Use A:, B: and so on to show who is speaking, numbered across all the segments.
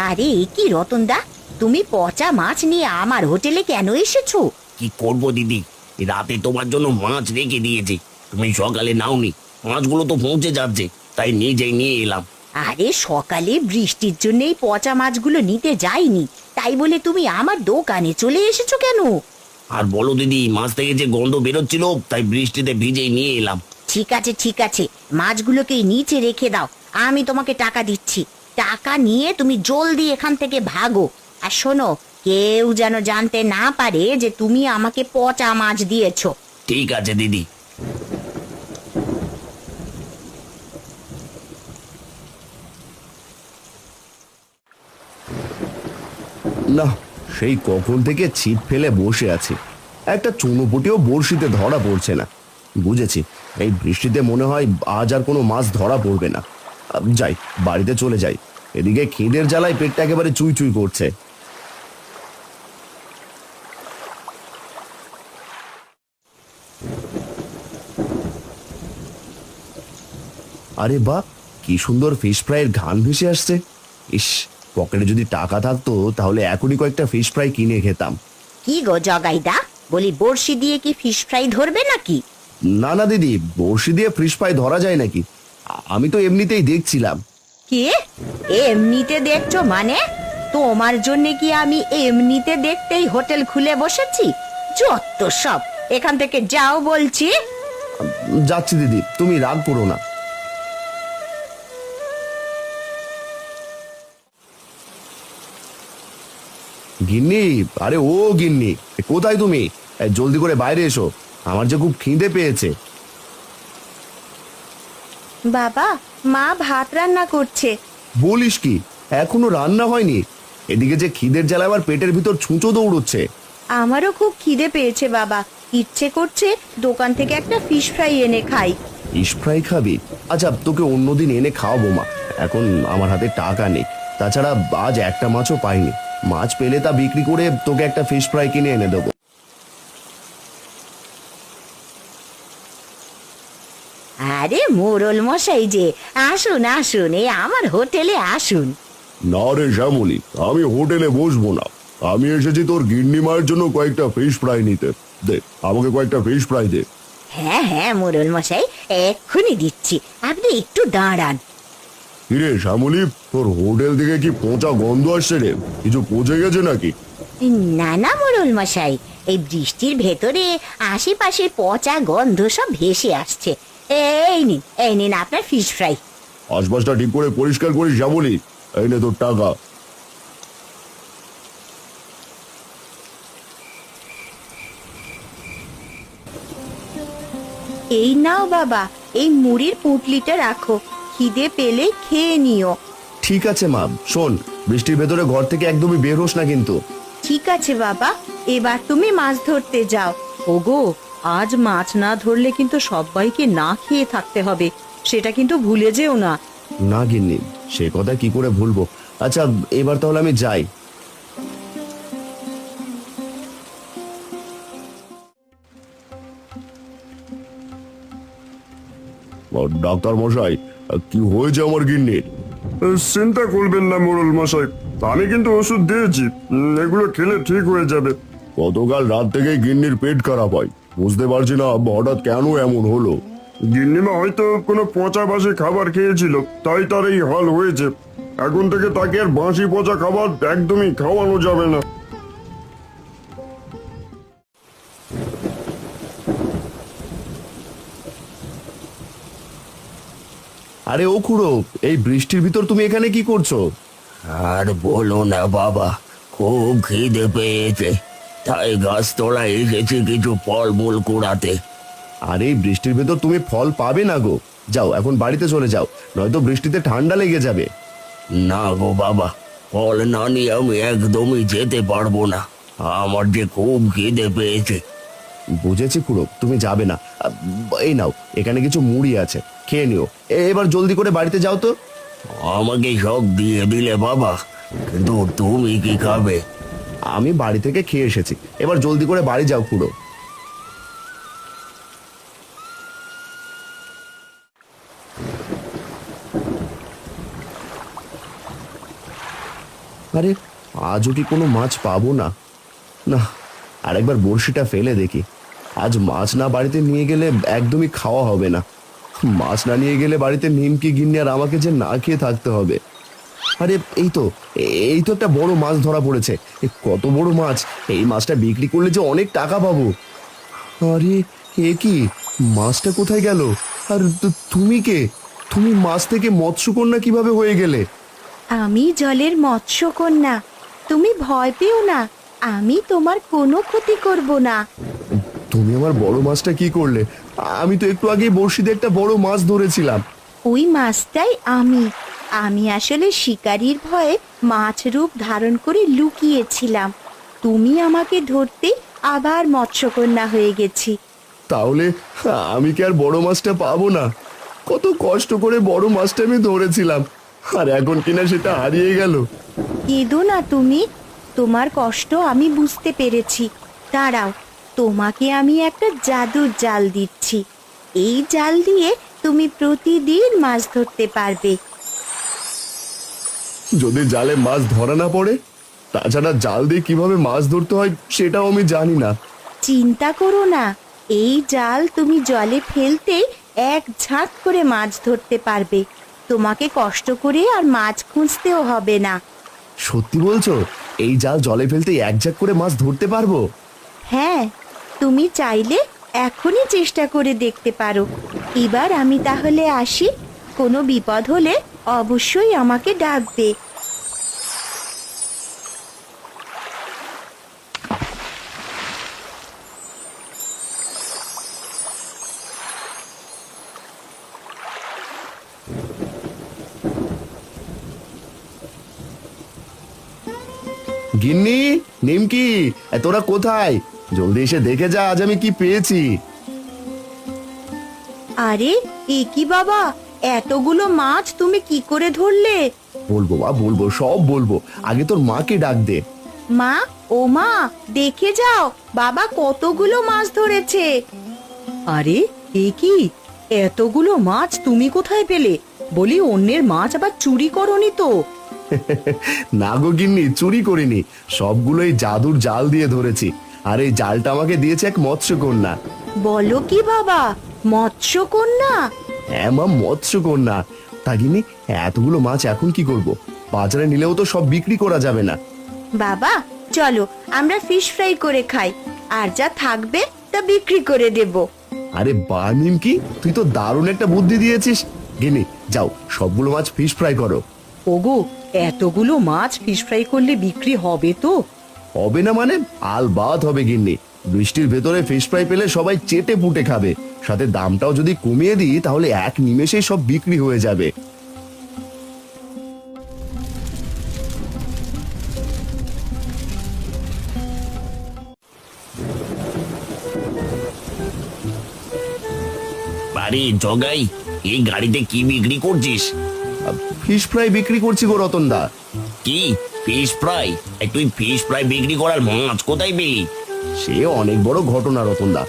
A: আরে কি রতনদা, তুমি পচা মাছ নিয়ে আমার হোটেলে কেন এসেছো?
B: কি করবো দিদি, রাতে তোমার জন্য মাছ রেখে দিয়েছি, তুমি সকালে নাওনি। মাছগুলো তো পৌঁছে যাচ্ছে, তাই নিজেই নিয়ে এলাম।
A: আরে সকালে বৃষ্টির জন্যই পচা মাছগুলো নিতে যাইনি, তাই বলে তুমি আমার দোকানে চলে এসেছো কেন?
B: আর বলো দিদি, মাছ থেকে যে গন্ধ বেরোচ্ছিল, তাই বৃষ্টিতে ভিজেই নিয়ে এলাম।
A: ঠিক আছে ঠিক আছে, মাছগুলোকে নিচে রেখে দাও, আমি তোমাকে টাকা দিচ্ছি। টাকা নিয়ে তুমি জলদি এখান থেকে ভাগো। আর শোনো, কেউ যেন জানতে না পারে যে তুমি আমাকে পচা মাছ দিয়েছো।
B: ঠিক আছে দিদি।
C: না, সেই কখন থেকে ছিপ ফেলে বসে আছি, একটা চুনোপুটিও বড়শিতে ধরা পড়ছে না। বুঝেছি, এই বৃষ্টিতে মনে হয় আজ আর কোনো মাছ ধরা পড়বে না। যাই, বাড়িতে চলে যাই, এদিকে খিদের জ্বালায় পেটটা একেবারে চুই চুই করছে। আরে বাহ, কি সুন্দর ফিশ ফ্রাইয়ের ঘ্রাণ ভেসে আসছে। ইস, পকেটে যদি টাকা থাকতো তাহলে এখনই কয়েকটা ফিশ ফ্রাই কিনে খেতাম।
A: কি গো জগাইদা, বলি বড়শি দিয়ে কি ফিশ ফ্রাই ধরবে নাকি?
C: না না দিদি, বড়শি দিয়ে ফিশ ফ্রাই ধরা যায় নাকি? আমি তো এমনিতেই দেখছিলাম।
A: কি এমনিতে দেখছো মানে? তোমার জন্য কি আমি এমনিতে দেখতেই হোটেল খুলে বসেছি? যত সব, এখান থেকে যাও বলছি।
C: যাচ্ছি দিদি, তুমি রাগ করো না। গিন্নি, আরে ও গিন্নি, কোথায় তুমি? জলদি করে বাইরে এসো, আমার যে খুব খিদে পেয়েছে।
A: বাবা, মা ভাত রান্না করছে।
C: বলিস কি, এখনো রান্না হয়নি? এদিকে যে খিদের জ্বালা আবার পেটের ভিতর ছুঁচো দৌড়চ্ছে।
A: আমারও খুব খিদে পেয়েছে বাবা, ইচ্ছে করছে দোকান থেকে একটা ফিশ ফ্রাই এনে খাই।
C: ফিশ ফ্রাই খাবি? আচ্ছা, তোকে অন্যদিন এনে খাওয়াবো মা, এখন আমার হাতে টাকা নেই। তাছাড়া আজ একটা মাছও পাইনি, মাছ পেলে তা বিক্রি করে তোকে একটা ফিশ ফ্রাই কিনে এনে দেবো।
A: আরে মোড়ল মশাই যে, আসুন আসুন, এই আমার হোটেলে আসুন।
C: না রে শ্যামলি, আমি হোটেলে বসবো না, আমি এসেছি তোর গিন্নি মায়ের জন্য কয়েকটা ফিশ ফ্রাই নিতে। দে, আমাকে কয়েকটা ফিশ ফ্রাই দে।
A: হ্যাঁ হ্যাঁ মোড়ল মশাই, এক্ষুনি দিচ্ছি, আপনি একটু দাঁড়ান।
C: কিরে শ্যামলি, তোর হোটেল থেকে কি পচা গন্ধ আসছে রে? কিছু পচে গেছে নাকি?
A: না না মোড়ল মশাই, এই বৃষ্টির ভেতরে আশেপাশের পচা গন্ধ সব ভেসে আসছে। এই নিন আপনার ফিশ ফ্রাই।
C: আশপাশটা ঠিক করে পরিষ্কার করিস শ্যামলি, এই নে তোর টাকা।
A: এই নাও বাবা, এই মুড়ির পুঁটলিটা রাখো, খিদে পেলে খেয়ে নিও।
C: ঠিক আছে মা, শোন, বৃষ্টির ভেতরে ঘর থেকে একদমই বের হোস না কিন্তু।
A: ঠিক আছে বাবা, এবার তুমি মাছ ধরতে যাও। ওগো, আজ মাছ না ধরলে কিন্তু সবাইকে না খেয়ে থাকতে হবে, সেটা কিন্তু ভুলে যেও না।
C: না গিন্নি, সে কথা কি করে ভুলবো। আচ্ছা, এবার তাহলে আমি যাই। ডাক্তার মশাই, কি হয়েছে আমার গিন্নির?
D: চিন্তা করবেন না মোড়ল মশাই, আমি কিন্তু ওষুধ দিয়েছি, এগুলো খেলে ঠিক হয়ে যাবে।
C: গতকাল রাত থেকেই গিন্নির পেট খারাপ হয়, বুঝতে পারছি না হঠাৎ কেন এমন হলো।
D: গিন্নিমা হয়তো কোনো পচা বাসি খাবার খেয়েছিল, তাই তার এই হাল হয়েছে। এখন থেকে তাকে আর বাসি পচা খাবার একদমই খাওয়ানো যাবে না।
C: আরে ও খুড়ো, এই বৃষ্টির ভিতর তুমি এখানে কি করছো?
B: আর বলো না বাবা, খুব খিদে পেয়েছে, তাই গাছতলায় এসেছি কিছু ফলমূল কুড়াতে।
C: আর এই বৃষ্টির ভেতর তুমি ফল পাবে না গো, যাও এখন বাড়িতে চলে যাও, নয়তো বৃষ্টিতে ঠান্ডা লেগে যাবে।
B: না গো বাবা, ফল না নিয়ে আমি একদমই যেতে পারবো না, আমার যে খুব খিদে পেয়েছে।
C: বুঝেছি খুড়ো, তুমি যাবে না। এই নাও, এখানে কিছু মুড়ি আছে, খেয়ে নিও। এবার জলদি করে বাড়িতে যাও তো।
B: আমাকে সব দিয়ে দিলে বাবা, কিন্তু তুমি কি খাবে?
C: আমি বাড়ি থেকে খেয়ে এসেছি, এবার জলদি করে বাড়ি যাও খুড়ো। আরে আজও কি কোনো মাছ পাবো না? না, আরেকবার বড়শিটা ফেলে দেখি। আজ মাছ না বাড়িতে নিয়ে গেলে একদমই খাওয়া হবে না। মাছ না নিয়ে গেলে বাড়িতে নিমকি গিন্নি আর আমাকে যে না খেয়ে থাকতে হবে। আরে এই তো একটা বড় মাছ ধরা পড়েছে। কত বড় মাছ! এই মাছটা বিক্রি করলে যে অনেক টাকা পাবো। আরে এ কি, মাছটা কোথায় গেল? আর তুমি কে? তুমি মাছ থেকে মৎস্যকন্যা কিভাবে হয়ে গেলে?
A: আমি জলের মৎস্যকন্যা, তুমি ভয় পেও না, আমি তোমার কোনো ক্ষতি করব না।
C: তুমি আমার বড় মাছটা কি করলে? আমি তো একটু আগে বড়শিতে একটা বড় মাছ ধরেছিলাম।
A: ওই মাছটাই আমি আসলে শিকারীর ভয়ে মাছ রূপ ধারণ করে লুকিয়েছিলাম। তুমি আমাকে ধরতে আবার মৎস্যকন্যা হয়ে গেছি।
C: তাহলে আমি কি আর বড় মাছটা পাবো না? কত কষ্ট করে বড় মাছটা আমি ধরেছিলাম, আর এখন কিনা সেটা হারিয়ে গেল।
A: কেঁদো না তুমি, তোমার কষ্ট আমি বুঝতে পেরেছি। দাঁড়াও, তোমাকে আমি একটা জাদুর জাল দিচ্ছি। এই জাল দিয়ে তুমি প্রতিদিন মাছ ধরতে পারবে।
C: যদি জালে মাছ ধরা না পড়ে? তাছাড়া জাল দিয়ে কিভাবে মাছ ধরতে হয় সেটাও আমি জানি না।
A: চিন্তা করো না, এই জাল তুমি জলে ফেলতে এক ঝাঁক করে মাছ ধরতে পারবে। তোমাকে কষ্ট করে আর মাছ খুঁজতেও হবে না।
C: সত্যি বলছো? এই জাল জলে ফেলতে এক ঝাঁক করে মাছ ধরতে পারবো?
A: হ্যাঁ, তুমি চাইলে এখনই চেষ্টা করে দেখতে পারো। এবার আমি তাহলে আসি, কোনো বিপদ হলে অবশ্যই আমাকে ডাকবে।
C: গিন্নি, নিমকি, তোরা কোথায়? জলদি এসে দেখে যা আজ আমি কি পেয়েছি।
A: আরে এ কি বাবা, এতগুলো মাছ তুমি কি করে ধরলে?
C: বলবো বা বলবো, সব বলবো। আগে তোর মাকে ডাক দে।
A: মা, ও মা, দেখে যাও, বাবা কতগুলো মাছ ধরেছে।
E: আরে এ কি, এতগুলো মাছ তুমি কোথায় পেলে? বলি অন্যের মাছ আবার চুরি করনি তো?
C: না গো গিন্নি, চুরি করিনি, সবগুলোই জাদুর জাল দিয়ে ধরেছি। আর এই জালটা আমাকে দিয়েছে এক মৎস্যকন্যা।
A: বলো কি বাবা, মৎস্যকন্যা?
C: হ্যাঁ মা, মৎস্যকন্যা। তা গিন্নি, এতগুলো মাছ এখন কি করব? বাজারে নিলেও তো সব বিক্রি করা যাবে না।
A: বাবা চলো, আমরা ফিশ ফ্রাই করে খাই, আর যা থাকবে তা বিক্রি করে দেব।
C: আরে বা নিমকি, তুই তো দারুণ একটা বুদ্ধি দিয়েছিস। গিন্নি যাও, সবগুলো মাছ ফিশ ফ্রাই করো।
E: ওগো, এতগুলো মাছ ফিশ ফ্রাই করলে বিক্রি হবে তো?
C: হবে না মানে? আলবাত হবে গিন্নি। বৃষ্টির ভেতরে ফিশ ফ্রাই পেলে সবাই চেটে পুটে খাবে। সাথে দামটাও যদি কমিয়ে দিই তাহলে এক নিমেষেই সব বিক্রি হয়ে যাবে।
B: আরে জগাই, এই গাড়িতে কি বিক্রি করছিস?
C: ফিশ ফ্রাই বিক্রি করছি গো রতনদা।
B: কি ফিশ ফ্রাই? তুই ফিশ ফ্রাই বিক্রি করার মাছ কোথায় পেলি?
C: সে অনেক বড় ঘটনা রতনদা।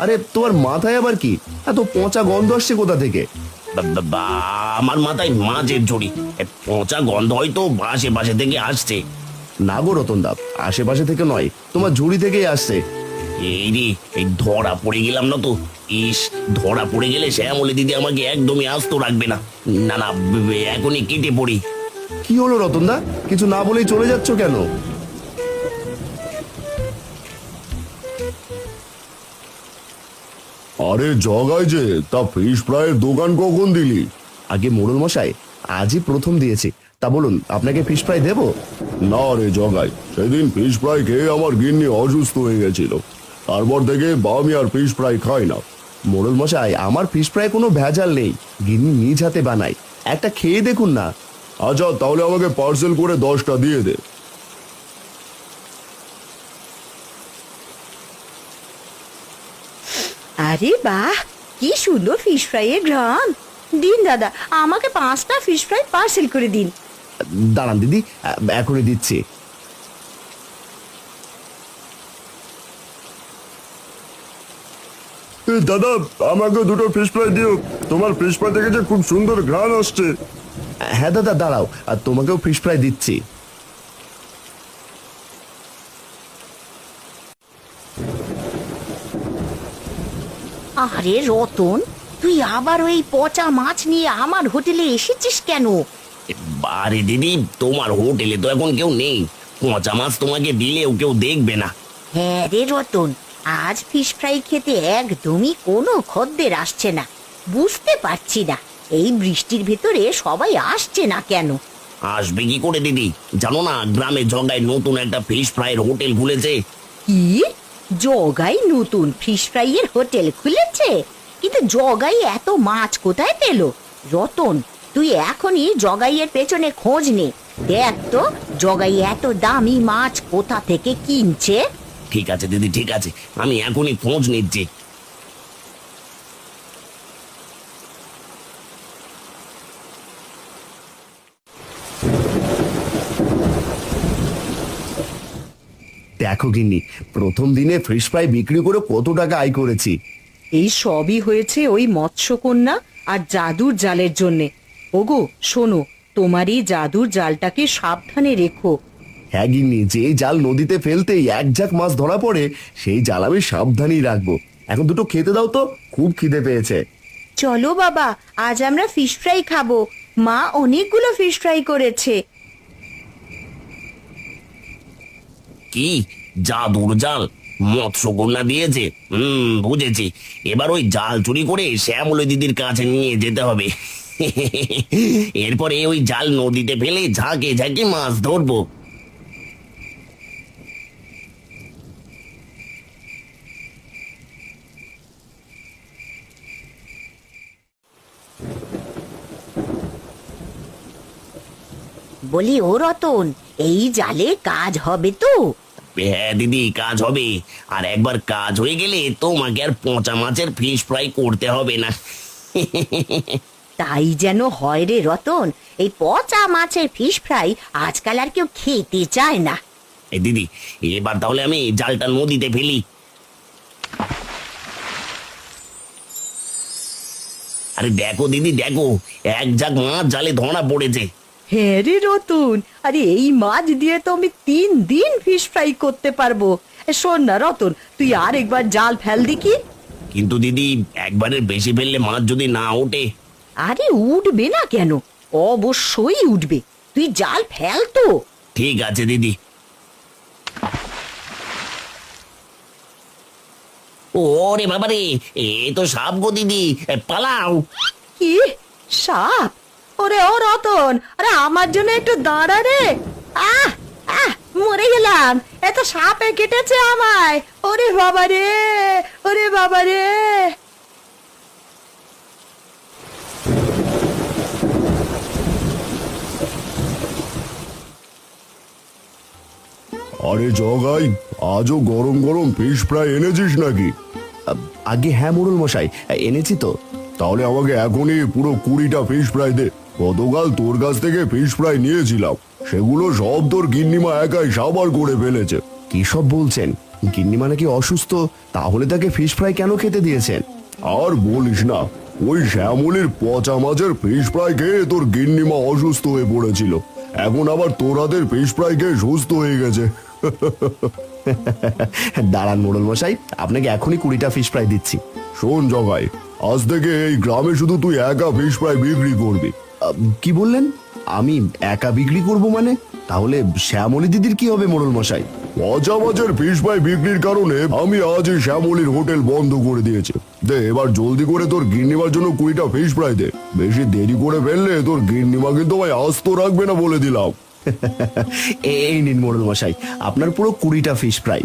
C: আরে তোমার মাথায় আবার কি এত পচা গন্ধ আসছে কোথা থেকে?
B: আমার মাথায় মাছের ঝুড়ি, পচা গন্ধ হয়তো আশেপাশে থেকে আসছে।
C: না গো রতনদা, আশেপাশে থেকে নয়, তোমার ঝুড়ি থেকেই আসছে।
B: এই রে, এই ধরা পড়ে গেলাম না তো। ইস, ধরা পড়ে গেলে শ্যামলী দিদি আমাকে একদমই আস্ত রাখবে না। না না, এখনই কেটে পড়ি।
C: কি হলো রতনদা, কিছু না বলেই চলে যাচ্ছ কেন?
D: আরে জগাই যে, তা ফিশ ফ্রাইয়ের দোকান কখন দিলি?
C: আগে মোড়ল মশাই, আজই প্রথম দিয়েছি। তা বলুন, আপনাকে ফিশ ফ্রাই দেবো?
D: না রে জগাই, সেদিন ফিশ ফ্রাই খেয়ে আমার গিন্নি অসুস্থ হয়ে গেছিল। তারপর থেকে আমি আর ফিশ ফ্রাই খাই না।
C: মোড়ল মশাই, আমার ফিশ ফ্রাই কোনো ভেজাল নেই, গিন্নি নিজ হাতে বানাই। একটা খেয়ে দেখুন না।
D: আচ্ছা, তাহলে আমাকে পার্সেল করে 10টা দিয়ে দে।
A: আরে বাহ, কি সুন্দর ফিশ ফ্রাইয়ের ঘ্রাণ। দিন দাদা, আমাকে 5টা ফিশ ফ্রাই পার্সেল করে দিন।
C: দাঁড়ান দিদি, এখনই দিচ্ছি।
D: দাদা, আমাকে 2টো ফিশ ফ্রাই দিও। তোমার ফিশ ফ্রাই থেকে যে খুব সুন্দর ঘ্রাণ আসছে।
C: হ্যাঁ দাদা, দাঁড়াও, আর তোমাকেও ফিশ ফ্রাই দিচ্ছি।
A: আরে রতন, তুই আবার ওই পচা মাছ নিয়ে আমার হোটেলে এসেছিস কেন?
B: আরে দিদি, তোমার হোটেলে তো এখন কেউ নেই, পচা মাছ তোমাকে দিলেও কেউ দেখবে না।
A: হ্যাঁ রে রতন, আজ ফিশ ফ্রাই খেতে একদমই কোনো খদ্দের আসছে না। বুঝতে পারছি না এই বৃষ্টির ভেতরে সবাই আসছে না কেন।
B: আসবে কি করে দিদি, জানো না গ্রামে জগায় নতুন একটা ফিশ ফ্রাইয়ের হোটেল খুলেছে।
A: কি, জগাই নতুন ফিশ ফ্রাইয়ের হোটেল খুলেছে? কিন্তু জগাই এত মাছ কোথায় পেল? রতন, তুই এখনই জগাইয়ের পেছনে খোঁজ নে, দেখ তো জগাই এত দামি মাছ কোথা থেকে কিনছে।
B: ঠিক আছে দিদি, ঠিক আছে, আমি এখনই খোঁজ নিচ্ছি।
C: দেখো গিন্নি, প্রথম দিনে ফিশ ফ্রাই বিক্রি করে কত টাকা আয় করেছি।
E: এই সবই হয়েছে ওই মৎস্যকন্যা আর জাদুর জালের জন্যে। ওগো শোনো, তোমার এই জাদুর জালটাকে সাবধানে রেখো।
C: হ্যাঁ গিন্নি, যে জাল নদীতে ফেলতেই এক ঝাঁক মাছ ধরা পড়ে, সেই জাল আমি সাবধানেই রাখবো। এখন দুটো খেতে দাও তো, খুব খিদে পেয়েছে।
E: চলো বাবা, আজ আমরা ফিশ ফ্রাই খাবো। মা অনেকগুলো ফিশ ফ্রাই করেছে।
B: কি জাদুর জাল মৎস্যকন্যা দিয়েছে? বুঝেছি, এবার ওই জাল চুরি করে শ্যামলী দিদির কাছে নিয়ে যেতে হবে। এরপরে ওই জাল নদীতে ফেলে ঝাঁকে ঝাঁকে মাছ ধরবো।
A: বলি ও রতন, এই জালে কাজ হবে তো?
B: হ্যাঁ দিদি, কাজ হবে। আর একবার কাজ হয়ে গেলে তোমাকে আর পচা মাছের ফিশ ফ্রাই করতে হবে না।
A: তাই যেন হয় রে রতন, এই পচা মাছের ফিশ ফ্রাই আজকাল আর কেউ খেতে চায় না।
B: এই দিদি, এবার তাহলে আমি জালটা নদীতে ফেলি। আরে দেখো দিদি, দেখো, এক ঝাঁক মাছ জালে ধরা পড়েছে।
E: হ্যাঁ রে রতন, আরে এই মাছ দিয়ে তো আমি 3 দিন ফিশ ফ্রাই করতে পারবো। শোন না রতন, তুই আর একবার জাল ফেল দেখি।
B: কিন্তু দিদি, একবারের বেশি ফেললে মাছ যদি না ওঠে?
A: আরে উঠবে না কেন, অবশ্যই উঠবে। তুই জাল ফেল তো।
B: ঠিক আছে দিদি। ওরে বাবারে, এ তো সাপ গো দিদি, পালাও।
E: কি সাপ? ওরে ও রতন, আরে আমার জন্য একটু দাঁড়া রে। আহ আহ, মরে গেলাম, এত সাপে কেটেছে আমায়। ওরে বাবা রে, ওরে বাবা রে।
D: আরে জগাই, আজও গরম গরম ফিশ ফ্রাই এনেছিস নাকি?
C: আগে হ্যাঁ মোড়ল মশাই, এনেছি তো।
D: তাহলে আমাকে এখনই পুরো 20টা ফিশ ফ্রাই দে। গতকাল তোর কাছ থেকে ফিশ ফ্রাই নিয়েছিলাম, সেগুলো সব তোর গিন্নিমা একাই সাবার করে ফেলেছে।
C: কি সব বলছেন? গিন্নিমা নাকি অসুস্থ, তাহলে তাকে ফিশ ফ্রাই কেন খেতে দিয়েছেন?
D: আর বলিস না, ওই শ্যামলির পচা মাছের ফিশ ফ্রাই খেয়ে তোর গিন্নিমা অসুস্থ হয়ে পড়েছিল। এখন আবার তোর হাতের ফিশ ফ্রাই খেয়ে সুস্থ হয়ে গেছে।
C: দাঁড়ান মোড়ল মশাই, আপনাকে এখনই 20টা ফিশ ফ্রাই দিচ্ছি।
D: শোন জগাই, আজ থেকে এই গ্রামে শুধু তুই একা ফিশ ফ্রাই বিক্রি করবি।
C: কি বললেন? আমি একা বিক্রি করব মানে? তাহলে শ্যামলী দিদির কি হবে মোড়ল মশাই?
D: পচা মাছের ফিশ ফ্রাই বিক্রির কারণে আমি আজই শ্যামলির হোটেল বন্ধ করে দিয়েছি। দে এবার জলদি করে তোর গিন্নিমার জন্য 20টা ফিশ ফ্রাই দে। বেশি দেরি করে ফেললে তোর গিন্নিমা কিন্তু ভাই আস্ত রাখবে না, বলে দিলাম।
C: এই নিন মোড়ল মশাই, আপনার পুরো 20টা ফিশ ফ্রাই।